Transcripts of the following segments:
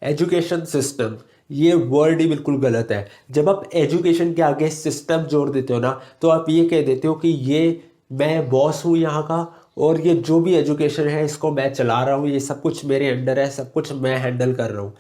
Education system, ये word ही बिल्कुल गलत है। जब आप एजुकेशन के आगे सिस्टम जोड़ देते हो ना, तो आप ये कह देते हो कि ये मैं बॉस हूँ यहाँ का, और ये जो भी एजुकेशन है इसको मैं चला रहा हूँ, ये सब कुछ मेरे अंडर है, सब कुछ मैं हैंडल कर रहा हूँ।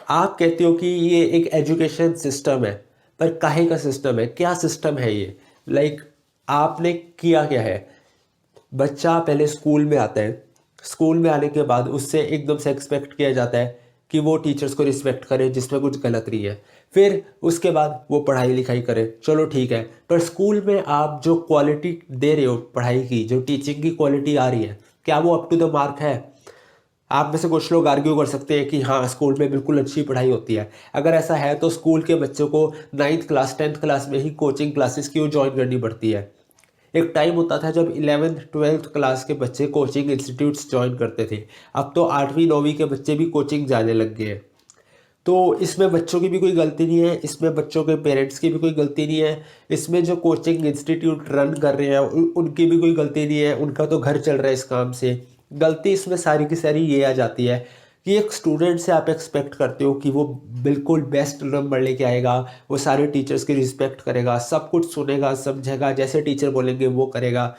आप कहते हो कि ये एक एजुकेशन सिस्टम है, पर काहे का सिस्टम है, क्या सिस्टम है ये? लाइक आपने किया क्या है? बच्चा पहले स्कूल में आता है, स्कूल में आने के बाद उससे एकदम से एक्सपेक्ट किया जाता है कि वो टीचर्स को रिस्पेक्ट करे जिसमें कुछ गलत नहीं है। फिर उसके बाद वो पढ़ाई लिखाई करे, चलो ठीक है, पर स्कूल में आप जो क्वालिटी दे रहे हो पढ़ाई की, जो टीचिंग की क्वालिटी आ रही है, क्या वो अप टू द मार्क है? आप में से कुछ लोग आर्ग्यू कर सकते हैं कि हाँ स्कूल में बिल्कुल अच्छी पढ़ाई होती है। अगर ऐसा है तो स्कूल के बच्चों को 9th क्लास 10th क्लास में ही कोचिंग क्लासेस क्यों ज्वाइन करनी पड़ती है? एक टाइम होता था जब 11th 12th क्लास के बच्चे कोचिंग इंस्टीट्यूट्स ज्वाइन करते थे। अब तो 8वीं 9वीं के बच्चे भी कोचिंग जाने लग गए हैं। तो इसमें बच्चों की भी कोई गलती नहीं है, इसमें बच्चों के पेरेंट्स की भी कोई गलती नहीं है, इसमें जो कोचिंग इंस्टीट्यूट रन कर रहे हैं उनकी भी कोई गलती नहीं है, उनका तो घर चल रहा है इस काम से। गलती इसमें सारी की सारी ये आ जाती है कि एक स्टूडेंट से आप एक्सपेक्ट करते हो कि वो बिल्कुल बेस्ट नंबर लेके आएगा, वो सारे टीचर्स की रिस्पेक्ट करेगा, सब कुछ सुनेगा समझेगा, जैसे टीचर बोलेंगे वो करेगा।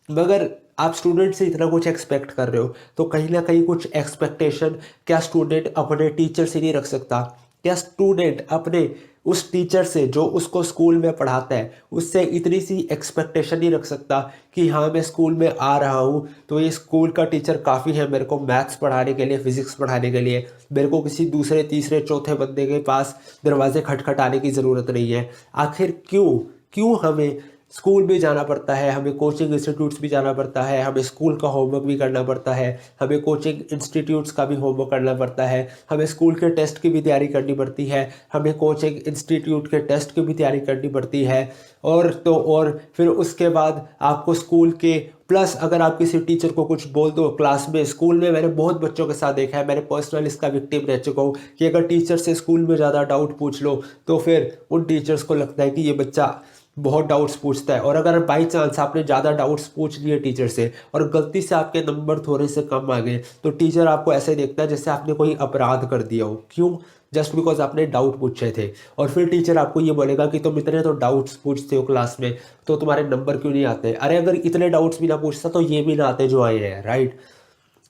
मगर आप स्टूडेंट से इतना कुछ एक्सपेक्ट कर रहे हो, तो कहीं ना कहीं कुछ एक्सपेक्टेशन क्या स्टूडेंट अपने टीचर से नहीं रख सकता? क्या स्टूडेंट अपने उस टीचर से जो उसको स्कूल में पढ़ाता है उससे इतनी सी एक्सपेक्टेशन नहीं रख सकता कि हाँ मैं स्कूल में आ रहा हूँ तो ये स्कूल का टीचर काफ़ी है मेरे को मैथ्स पढ़ाने के लिए, फिजिक्स पढ़ाने के लिए, मेरे को किसी दूसरे तीसरे चौथे बंदे के पास दरवाजे खटखटाने की ज़रूरत नहीं है। आखिर क्यों क्यों हमें स्कूल भी जाना पड़ता है, हमें कोचिंग इंस्टीट्यूट्स भी जाना पड़ता है, हमें स्कूल का होमवर्क भी करना पड़ता है, हमें कोचिंग इंस्टीट्यूट्स का भी होमवर्क करना पड़ता है, हमें स्कूल के टेस्ट की भी तैयारी करनी पड़ती है, हमें कोचिंग इंस्टीट्यूट के टेस्ट की भी तैयारी करनी पड़ती है। और तो और फिर उसके बाद आपको स्कूल के प्लस अगर आप किसी टीचर को कुछ बोल दो क्लास में, स्कूल में मैंने बहुत बच्चों के साथ देखा है, मैंने पर्सनल इसका विक्टिम रह चुका हूँ कि अगर टीचर से स्कूल में ज़्यादा डाउट पूछ लो तो फिर उन टीचर्स को लगता है कि ये बच्चा बहुत डाउट्स पूछता है। और अगर बाई चांस आपने ज़्यादा डाउट्स पूछ लिए टीचर से और गलती से आपके नंबर थोड़े से कम आ गए तो टीचर आपको ऐसे देखता है जैसे आपने कोई अपराध कर दिया हो। क्यों? जस्ट बिकॉज आपने डाउट पूछे थे। और फिर टीचर आपको ये बोलेगा कि तुम इतने तो डाउट्स पूछते हो क्लास में, तो तुम्हारे नंबर क्यों नहीं आते? अरे अगर इतने डाउट्स भी ना पूछता तो ये भी ना आते जो आए हैं, राइट?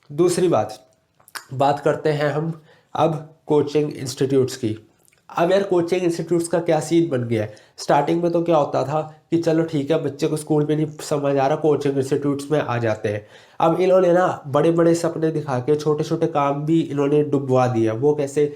दूसरी बात बात करते हैं हम अब कोचिंग इंस्टीट्यूट्स की। अब यार कोचिंग इंस्टीट्यूट्स का क्या सीन बन गया है? स्टार्टिंग में तो क्या होता था कि चलो ठीक है बच्चे को स्कूल में नहीं समझ आ रहा, कोचिंग इंस्टीट्यूट्स में आ जाते हैं। अब इन्होंने ना बड़े बड़े सपने दिखा के छोटे छोटे काम भी इन्होंने डुबवा दिया। वो कैसे?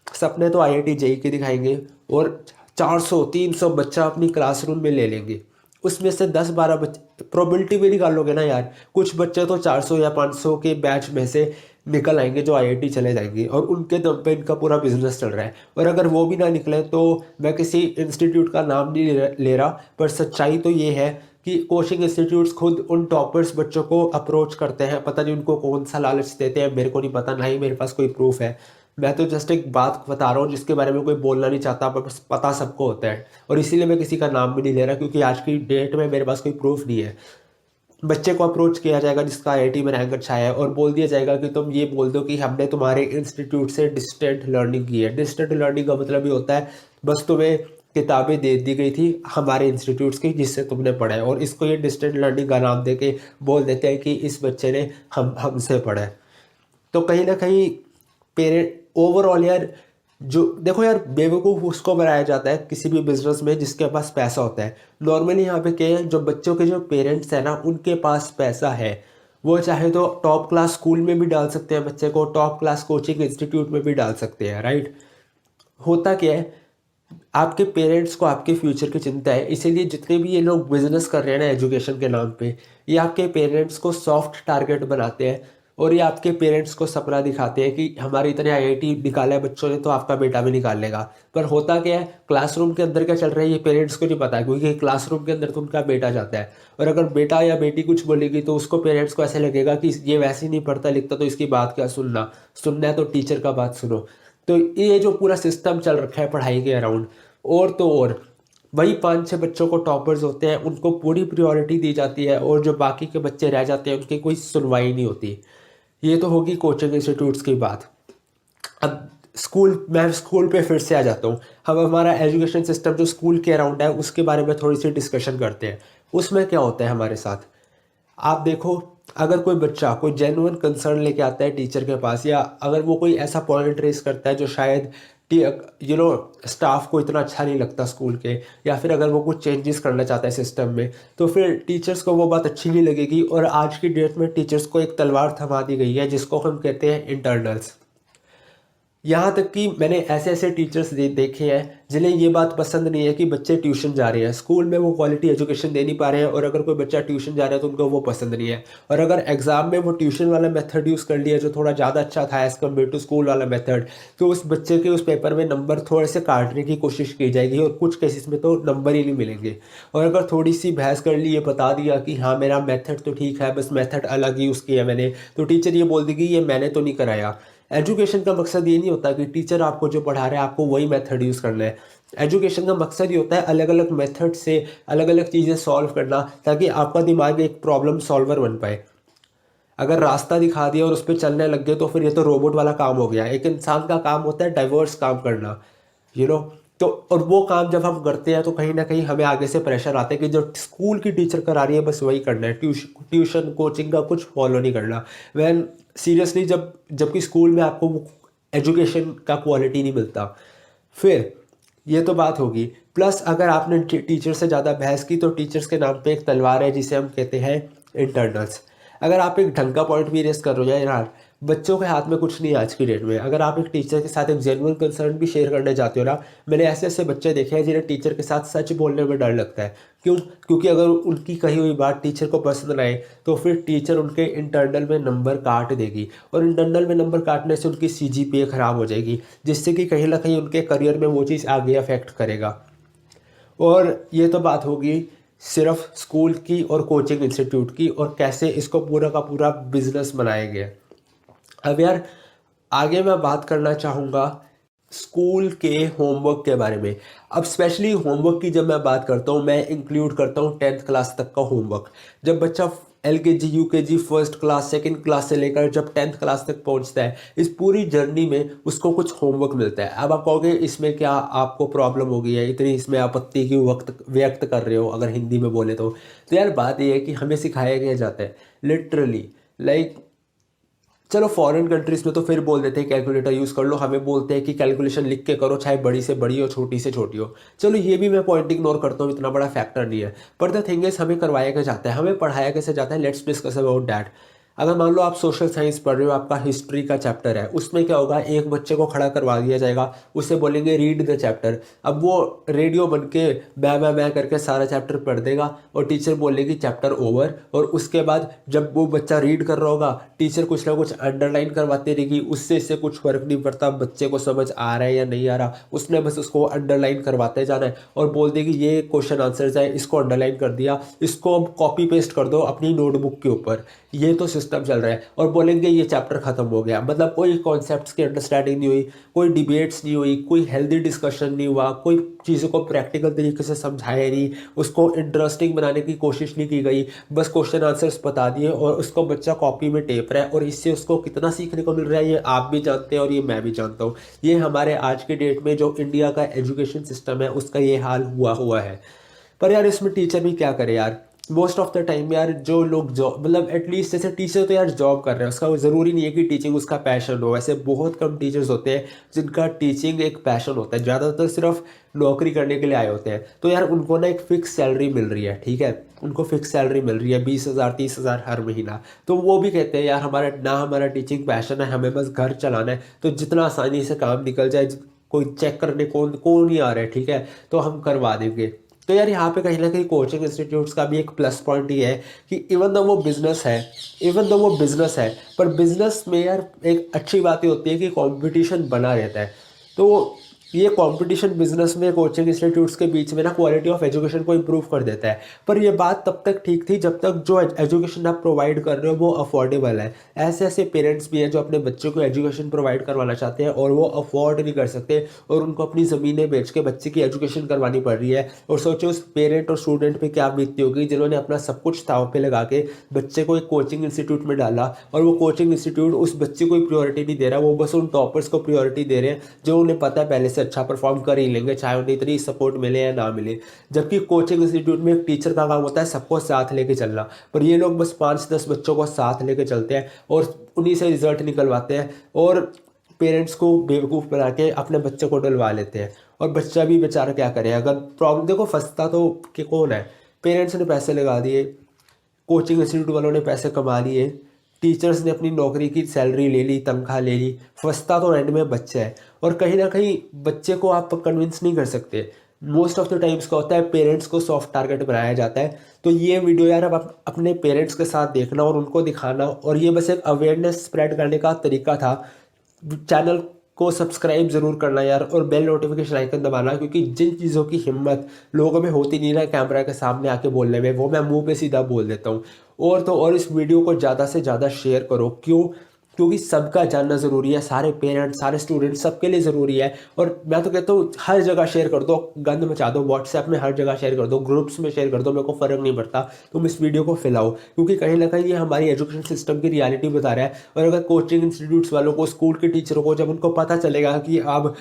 सपने तो आईआईटी जेई के दिखाएंगे और 400 300 बच्चा अपनी क्लासरूम में ले लेंगे, उसमें से 10-12 बच्चे प्रोबेबिलिटी भी निकालोगे ना यार, कुछ बच्चे तो 400 या 500 के बैच में से निकल आएंगे जो आईआईटी चले जाएंगे और उनके दम पे इनका पूरा बिजनेस चल रहा है। और अगर वो भी ना निकले तो मैं किसी इंस्टीट्यूट का नाम नहीं ले रहा, पर सच्चाई तो ये है कि कोचिंग इंस्टीट्यूट्स खुद उन टॉपर्स बच्चों को अप्रोच करते हैं। पता नहीं उनको कौन सा लालच देते हैं, मेरे को नहीं पता, ना ही मेरे पास कोई प्रूफ है। मैं तो जस्ट एक बात बता रहा हूँ जिसके बारे में कोई बोलना नहीं चाहता, पर बस पता सबको होता है। और इसीलिए मैं किसी का नाम भी नहीं ले रहा क्योंकि आज की डेट में मेरे पास कोई प्रूफ नहीं है। बच्चे को अप्रोच किया जाएगा जिसका आईआईटी में रैंक अच्छा है और बोल दिया जाएगा कि तुम ये बोल दो कि हमने तुम्हारे इंस्टीट्यूट से डिस्टेंट लर्निंग की है। डिस्टेंट लर्निंग का मतलब ये होता है बस तुम्हें किताबें दे दी गई थी हमारे इंस्टीट्यूट्स की जिससे तुमने पढ़ा है, और इसको ये डिस्टेंट लर्निंग का नाम दे के बोल देते हैं कि इस बच्चे ने हमसे पढ़ा है। तो कहीं ना कहीं पेरेंट ओवरऑल यार, जो देखो यार बेवकूफ़ उसको बनाया जाता है किसी भी बिजनेस में जिसके पास पैसा होता है। नॉर्मली यहाँ पे क्या है, जो बच्चों के जो पेरेंट्स हैं ना उनके पास पैसा है, वो चाहे तो टॉप क्लास स्कूल में भी डाल सकते हैं बच्चे को, टॉप क्लास कोचिंग इंस्टीट्यूट में भी डाल सकते हैं, राइट? होता क्या है, आपके पेरेंट्स को आपके फ्यूचर की चिंता है, इसीलिए जितने भी ये लोग बिजनेस कर रहे हैं ना एजुकेशन के नाम पे, ये आपके पेरेंट्स को सॉफ्ट टारगेट बनाते हैं और ये आपके पेरेंट्स को सपना दिखाते हैं कि हमारे इतने आईआईटी निकाला है बच्चों ने तो आपका बेटा भी निकाल लेगा। पर होता क्या है, क्लासरूम के अंदर क्या चल रहा है ये पेरेंट्स को नहीं पता क्योंकि क्लासरूम के अंदर तो उनका बेटा जाता है। और अगर बेटा या बेटी कुछ बोलेगी तो उसको पेरेंट्स को ऐसे लगेगा कि ये वैसे ही नहीं पढ़ता लिखता तो इसकी बात क्या सुनना, सुनना है तो टीचर का बात सुनो। तो ये जो पूरा सिस्टम चल रखा है पढ़ाई के अराउंड, और तो और वही 5-6 बच्चों को टॉपर्स होते हैं उनको पूरी प्रायोरिटी दी जाती है और जो बाकी के बच्चे रह जाते हैं उनकी कोई सुनवाई नहीं होती। ये तो होगी कोचिंग इंस्टीट्यूट्स की बात। अब मैं स्कूल पे फिर से आ जाता हूँ। हम हमारा एजुकेशन सिस्टम जो स्कूल के अराउंड है उसके बारे में थोड़ी सी डिस्कशन करते हैं। उसमें क्या होता है हमारे साथ, आप देखो, अगर कोई बच्चा कोई जेन्युइन कंसर्न लेके आता है टीचर के पास, या अगर वो कोई ऐसा पॉइंट रेस करता है जो शायद स्टाफ को इतना अच्छा नहीं लगता स्कूल के, या फिर अगर वो कुछ चेंजेस करना चाहता है सिस्टम में, तो फिर टीचर्स को वो बात अच्छी नहीं लगेगी। और आज की डेट में टीचर्स को एक तलवार थमा दी गई है जिसको हम कहते हैं इंटरनल्स। यहाँ तक कि मैंने ऐसे ऐसे टीचर्स देखे हैं जिन्हें ये बात पसंद नहीं है कि बच्चे ट्यूशन जा रहे हैं, स्कूल में वो क्वालिटी एजुकेशन दे नहीं पा रहे हैं, और अगर कोई बच्चा ट्यूशन जा रहा है तो उनको वो पसंद नहीं है। और अगर एग्जाम में वो ट्यूशन वाला मेथड यूज़ कर लिया जो थोड़ा ज़्यादा अच्छा था एज़ कम्पेयर टू स्कूल वाला मेथड, तो उस बच्चे के उस पेपर में नंबर थोड़े से काटने की कोशिश की जाएगी, और कुछ केसेस में तो नंबर ही नहीं मिलेंगे। और अगर थोड़ी सी बहस कर ली, ये बता दिया कि हाँ मेरा मेथड तो ठीक है, बस मेथड अलग यूज़ किया मैंने, तो टीचर ये बोल देगी ये मैंने तो नहीं कराया। एजुकेशन का मकसद ये नहीं होता कि टीचर आपको जो पढ़ा रहा है आपको वही मेथड यूज़ करना है। एजुकेशन का मकसद ये होता है अलग अलग मेथड से अलग अलग चीज़ें सॉल्व करना, ताकि आपका दिमाग एक प्रॉब्लम सॉल्वर बन पाए। अगर रास्ता दिखा दिया और उस पर चलने लग गए तो फिर ये तो रोबोट वाला काम हो गया। एक इंसान का काम होता है डाइवर्स काम करना, यू नो। तो और वो काम जब हम करते हैं तो कहीं ना कहीं हमें आगे से प्रेशर आता है कि जो स्कूल की टीचर करा रही है बस वही करना है, ट्यूशन कोचिंग का कुछ फॉलो नहीं करना। वैन सीरियसली जबकि स्कूल में आपको एजुकेशन का क्वालिटी नहीं मिलता। फिर ये तो बात होगी, प्लस अगर आपने टीचर से ज़्यादा बहस की तो टीचर्स के नाम पे एक तलवार है जिसे हम कहते हैं इंटरनल्स। अगर आप एक ढंग का पॉइंट भी रेस कर रहे हो यार, बच्चों के हाथ में कुछ नहीं है आज की डेट में। अगर आप एक टीचर के साथ एक जेन्युइन कंसर्न भी शेयर करने जाते हो ना, मैंने ऐसे ऐसे बच्चे देखे हैं जिन्हें टीचर के साथ सच बोलने में डर लगता है। क्यों? क्योंकि अगर उनकी कही हुई बात टीचर को पसंद ना आए तो फिर टीचर उनके इंटरनल में नंबर काट देगी, और इंटरनल में नंबर काटने से उनकी CGPA ख़राब हो जाएगी, जिससे कि कहीं ना कहीं उनके करियर में वो चीज़ आगे अफेक्ट करेगा। और ये तो बात होगी सिर्फ स्कूल की और कोचिंग इंस्टीट्यूट की, और कैसे इसको पूरा का पूरा बिजनेस बनाया गया। अब यार आगे मैं बात करना चाहूँगा स्कूल के होमवर्क के बारे में। अब स्पेशली होमवर्क की जब मैं बात करता हूँ, मैं इंक्लूड करता हूँ 10th क्लास तक का होमवर्क। जब बच्चा LKG UKG first class second class से लेकर जब 10th क्लास तक पहुँचता है, इस पूरी जर्नी में उसको कुछ होमवर्क मिलता है। अब आप कहोगे इसमें क्या आपको प्रॉब्लम हो गई है, इतनी इसमें आपत्ति क्यों व्यक्त कर रहे हो, अगर हिंदी में बोले तो यार बात ये है कि हमें सिखाया गया जाता है लिटरली, लाइक चलो फॉरेन कंट्रीज में तो फिर बोल देते हैं कैलकुलेटर यूज़ कर लो, हमें बोलते हैं कि कैलकुलेशन लिख के करो, चाहे बड़ी से बड़ी हो छोटी से छोटी हो। चलो ये भी मैं पॉइंट इग्नोर करता हूँ, इतना बड़ा फैक्टर नहीं है। पर द थिंग इज हमें करवाया क्या जाता है, हमें पढ़ाया कैसे जाता है, लेट्स डिस्कस अबाउट दैट। अगर मान लो आप सोशल साइंस पढ़ रहे हो, आपका हिस्ट्री का चैप्टर है, उसमें क्या होगा, एक बच्चे को खड़ा करवा दिया जाएगा, उसे बोलेंगे रीड द चैप्टर। अब वो रेडियो बन के बै करके सारा चैप्टर पढ़ देगा, और टीचर बोलेगी चैप्टर ओवर। और उसके बाद जब वो बच्चा रीड कर रहा होगा, टीचर कुछ ना कुछ अंडरलाइन करवाती रहेगी, उससे इससे कुछ फर्क नहीं पड़ता बच्चे को समझ आ रहा है या नहीं आ रहा, उसने बस उसको अंडरलाइन करवाते जाना है, और बोल देगी ये क्वेश्चन आंसर है, इसको अंडरलाइन कर दिया, इसको अब कॉपी पेस्ट कर दो अपनी नोटबुक के ऊपर। ये तो सिस्टम चल रहा है, और बोलेंगे ये चैप्टर खत्म हो गया। मतलब कोई कॉन्सेप्ट्स की अंडरस्टैंडिंग नहीं हुई, कोई डिबेट्स नहीं हुई, कोई हेल्दी डिस्कशन नहीं हुआ, कोई चीज़ों को प्रैक्टिकल तरीके से समझाया नहीं, उसको इंटरेस्टिंग बनाने की कोशिश नहीं की गई, बस क्वेश्चन आंसर्स बता दिए और उसको बच्चा कॉपी में टेप रहा है। और इससे उसको कितना सीखने को मिल रहा है ये आप भी जानते हैं और ये मैं भी जानता हूँ। ये हमारे आज के डेट में जो इंडिया का एजुकेशन सिस्टम है उसका ये हाल हुआ है। पर यार इसमें टीचर भी क्या करे यार, मोस्ट ऑफ द टाइम यार जो लोग जॉब, मतलब एटलीस्ट जैसे टीचर तो यार जॉब कर रहे हैं, उसका ज़रूरी नहीं है कि टीचिंग उसका पैशन हो। वैसे बहुत कम टीचर्स होते हैं जिनका टीचिंग एक पैशन होता है, ज़्यादातर सिर्फ नौकरी करने के लिए आए होते हैं। तो यार उनको ना एक फिक्स सैलरी मिल रही है, ठीक है, उनको फिक्स सैलरी मिल रही है 20,000 30,000 हर महीना। तो वो भी कहते हैं यार हमारा टीचिंग पैशन है, हमें बस घर चलाना है, तो जितना आसानी से काम निकल जाए, कोई चेक करने कौन नहीं आ रहा है, ठीक है, तो हम करवा देंगे। तो यार यहाँ पे कहीं ना कहीं कोचिंग इंस्टीट्यूट्स का भी एक प्लस पॉइंट ये है कि इवन दो वो बिजनेस है, पर बिजनेस में यार एक अच्छी बात ये होती है कि कंपटीशन बना रहता है। तो ये कंपटीशन बिजनेस में कोचिंग इंस्टीट्यूट्स के बीच में ना क्वालिटी ऑफ एजुकेशन को इम्प्रूव कर देता है। पर ये बात तब तक ठीक थी जब तक जो एजुकेशन आप प्रोवाइड कर रहे हो वो अफोर्डेबल है। ऐसे ऐसे पेरेंट्स भी हैं जो अपने बच्चों को एजुकेशन प्रोवाइड करवाना चाहते हैं और वो अफोर्ड नहीं कर सकते और उनको अपनी ज़मीनें बेच के बच्चे की एजुकेशन करवानी पड़ रही है। और सोचो उस पेरेंट और स्टूडेंट पे क्या बीतती होगी जिन्होंने अपना सब कुछ दांव पे लगा के बच्चे को एक कोचिंग इंस्टीट्यूट में डाला और वो कोचिंग इंस्टीट्यूट उस बच्चे को प्रायोरिटी नहीं दे रहा, वो बस उन टॉपर्स को प्रायोरिटी दे रहे हैं जो उन्हें पता है पहले से अच्छा परफॉर्म कर ही लेंगे चाहे उन्हें इतनी सपोर्ट मिले या ना मिले। जबकि कोचिंग इंस्टीट्यूट में एक टीचर का काम होता है सबको साथ लेके चलना, पर ये लोग बस 5-10 बच्चों को साथ लेके चलते हैं और उन्हीं से रिजल्ट निकलवाते हैं और पेरेंट्स को बेवकूफ़ बना के अपने बच्चे को डलवा लेते हैं। और बच्चा भी बेचारा क्या करे, अगर प्रॉब्लम देखो फंसता तो कि कौन है, पेरेंट्स ने पैसे लगा दिए, कोचिंग इंस्टीट्यूट वालों ने पैसे कमा लिए, टीचर्स ने अपनी नौकरी की सैलरी ले ली, तनख्वाह ले ली, फंसता तो एंड में बच्चा है। और कहीं ना कहीं बच्चे को आप कन्विंस नहीं कर सकते। मोस्ट ऑफ द टाइम्स का होता है पेरेंट्स को सॉफ्ट टारगेट बनाया जाता है। तो ये वीडियो यार आप अपने पेरेंट्स के साथ देखना और उनको दिखाना, और ये बस एक अवेयरनेस स्प्रेड करने का तरीका था। चैनल को सब्सक्राइब ज़रूर करना यार और बेल नोटिफिकेशन आइकन दबाना, क्योंकि जिन चीज़ों की हिम्मत लोगों में होती नहीं ना कैमरा के सामने आके बोलने में, वो मैं मुंह पे सीधा बोल देता हूँ। और तो और इस वीडियो को ज़्यादा से ज़्यादा शेयर करो। क्यों? क्योंकि सबका जानना ज़रूरी है, सारे पेरेंट्स सारे स्टूडेंट्स सबके लिए ज़रूरी है। और मैं तो कहता हूँ हर जगह शेयर कर दो, गंद मचा दो, व्हाट्सएप में हर जगह शेयर कर दो, ग्रुप्स में शेयर कर दो, मेरे को फ़र्क नहीं पड़ता, तुम इस वीडियो को फैलाओ। क्योंकि कहीं ना कहीं ये हमारी एजुकेशन सिस्टम की रियलिटी बता रहा है। और अगर कोचिंग इंस्टीट्यूट्स वालों को, स्कूल के टीचरों को जब उनको पता चलेगा कि अब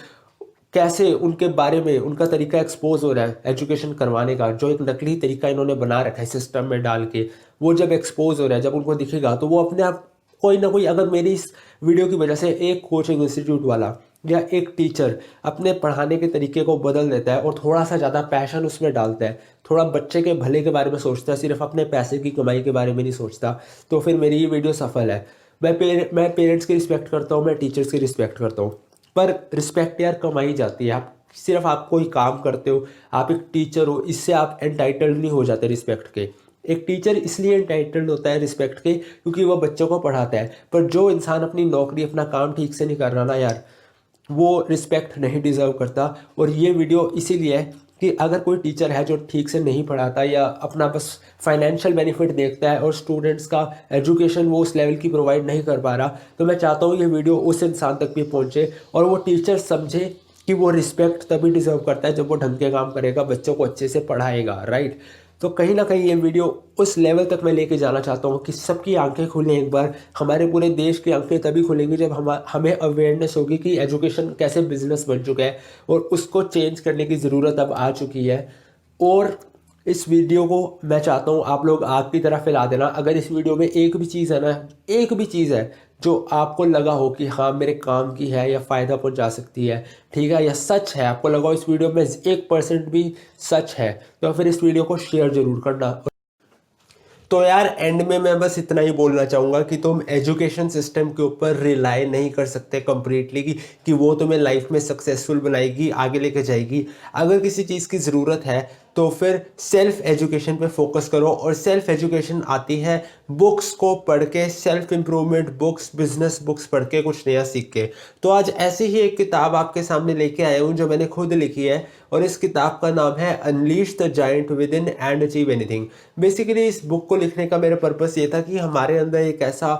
कैसे उनके बारे में उनका तरीका एक्सपोज हो रहा है एजुकेशन करवाने का, जो एक नकली तरीका इन्होंने बना रखा है सिस्टम में डाल के, वो जब एक्सपोज हो रहा है, जब उनको दिखेगा, तो वो अपने आप कोई ना कोई, अगर मेरी इस वीडियो की वजह से एक कोचिंग इंस्टीट्यूट वाला या एक टीचर अपने पढ़ाने के तरीके को बदल देता है और थोड़ा सा ज़्यादा पैशन उसमें डालता है, थोड़ा बच्चे के भले के बारे में सोचता है, सिर्फ अपने पैसे की कमाई के बारे में नहीं सोचता, तो फिर मेरी ये वीडियो सफल है। मैं पेरेंट्स की रिस्पेक्ट करता हूँ, मैं टीचर्स की रिस्पेक्ट करता हूँ, पर रिस्पेक्ट यार कमाई जाती है। आप कोई काम करते हो, आप एक टीचर हो, इससे आप एंटाइटल्ड नहीं हो जाते रिस्पेक्ट के। एक टीचर इसलिए एंटाइटल्ड होता है रिस्पेक्ट के क्योंकि वो बच्चों को पढ़ाता है, पर जो इंसान अपनी नौकरी अपना काम ठीक से नहीं कर रहा ना यार, वो रिस्पेक्ट नहीं डिज़र्व करता। और ये वीडियो इसीलिए है कि अगर कोई टीचर है जो ठीक से नहीं पढ़ाता या अपना बस फाइनेंशियल बेनिफिट देखता है और स्टूडेंट्स का एजुकेशन वो उस लेवल की प्रोवाइड नहीं कर पा रहा, तो मैं चाहता हूँ ये वीडियो उस इंसान तक भी पहुँचे और वो टीचर समझे कि वो रिस्पेक्ट तभी डिज़र्व करता है जब वो ढंग के काम करेगा, बच्चों को अच्छे से पढ़ाएगा, राइट। तो कहीं ना कहीं ये वीडियो उस लेवल तक मैं लेके जाना चाहता हूँ कि सबकी आंखें खुलें एक बार। हमारे पूरे देश की आंखें तभी खुलेंगी जब हमें अवेयरनेस होगी कि एजुकेशन कैसे बिजनेस बन चुका है और उसको चेंज करने की ज़रूरत अब आ चुकी है। और इस वीडियो को मैं चाहता हूँ आप लोग आग की तरह फैला देना। अगर इस वीडियो में एक भी चीज़ है ना, एक भी चीज़ है जो आपको लगा हो कि हाँ मेरे काम की है या फ़ायदा पहुँचा सकती है, ठीक है, या सच है, आपको लगा हो इस वीडियो में 1% भी सच है, तो फिर इस वीडियो को शेयर ज़रूर करना। तो यार एंड में मैं बस इतना ही बोलना चाहूँगा कि तुम एजुकेशन सिस्टम के ऊपर रिलाई नहीं कर सकते कम्प्लीटली कि वो तुम्हें लाइफ में सक्सेसफुल बनाएगी, आगे लेके जाएगी। अगर किसी चीज़ की ज़रूरत है तो फिर सेल्फ एजुकेशन पे फोकस करो, और सेल्फ एजुकेशन आती है बुक्स को पढ़ के, self improvement books, business books पढ़ के, कुछ नया सीख के। तो आज ऐसी ही एक किताब आपके सामने लेके आया हूँ जो मैंने खुद लिखी है, और इस किताब का नाम है unleash the giant with in and achieve anything. Basically इस बुक को लिखने का मेरा पर्पस ये था कि हमारे अंदर एक ऐसा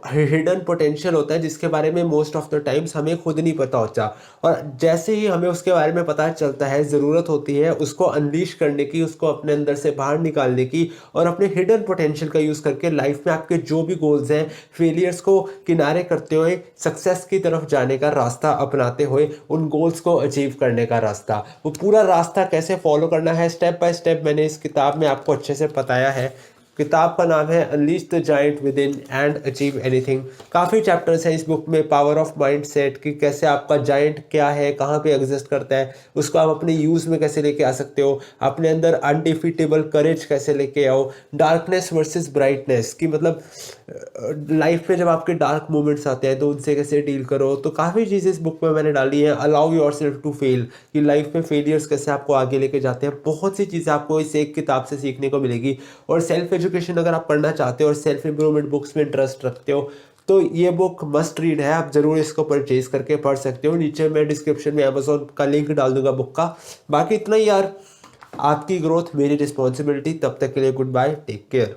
हिडन पोटेंशियल होता है जिसके बारे में मोस्ट ऑफ द टाइम्स हमें खुद नहीं पता होता, और जैसे ही हमें उसके बारे में पता चलता है, ज़रूरत होती है उसको अनलीश करने की, उसको अपने अंदर से बाहर निकालने की, और अपने हिडन पोटेंशियल का यूज़ करके लाइफ में आपके जो भी गोल्स हैं, फेलियर्स को किनारे करते हुए सक्सेस की तरफ जाने का रास्ता अपनाते हुए उन गोल्स को अचीव करने का रास्ता, वो पूरा रास्ता कैसे फॉलो करना है स्टेप बाय स्टेप मैंने इस किताब में आपको अच्छे से बताया है। किताब का नाम है unleash the giant with in and achieve anything. काफ़ी चैप्टर्स हैं इस बुक में, पावर ऑफ माइंड सेट, कि कैसे आपका जायंट क्या है, कहाँ पे एग्जिस्ट करता है, उसको आप अपने यूज़ में कैसे लेके आ सकते हो, अपने अंदर अनडिफीटेबल करेज कैसे लेके आओ, डार्कनेस वर्सेस ब्राइटनेस, की मतलब लाइफ में जब आपके डार्क मोमेंट्स आते हैं तो उनसे कैसे डील करो। तो काफ़ी चीज़ें इस बुक में मैंने डाली हैं। Allow yourself to fail, कि लाइफ में फेलियर्स कैसे आपको आगे लेके जाते हैं, बहुत सी चीज़ें आपको इस एक किताब से सीखने को मिलेगी। और सेल्फ एजुकेशन अगर आप पढ़ना चाहते हो और सेल्फ इम्प्रूवमेंट बुक्स में इंटरेस्ट रखते हो तो ये बुक मस्ट रीड है, आप ज़रूर इसको परचेज करके पढ़ सकते हो। नीचे मैं डिस्क्रिप्शन में अमेजोन का लिंक डाल दूंगा बुक का। बाकी इतना ही यार, आपकी ग्रोथ मेरी रिस्पॉन्सिबिलिटी। तब तक के लिए गुड बाय, टेक केयर।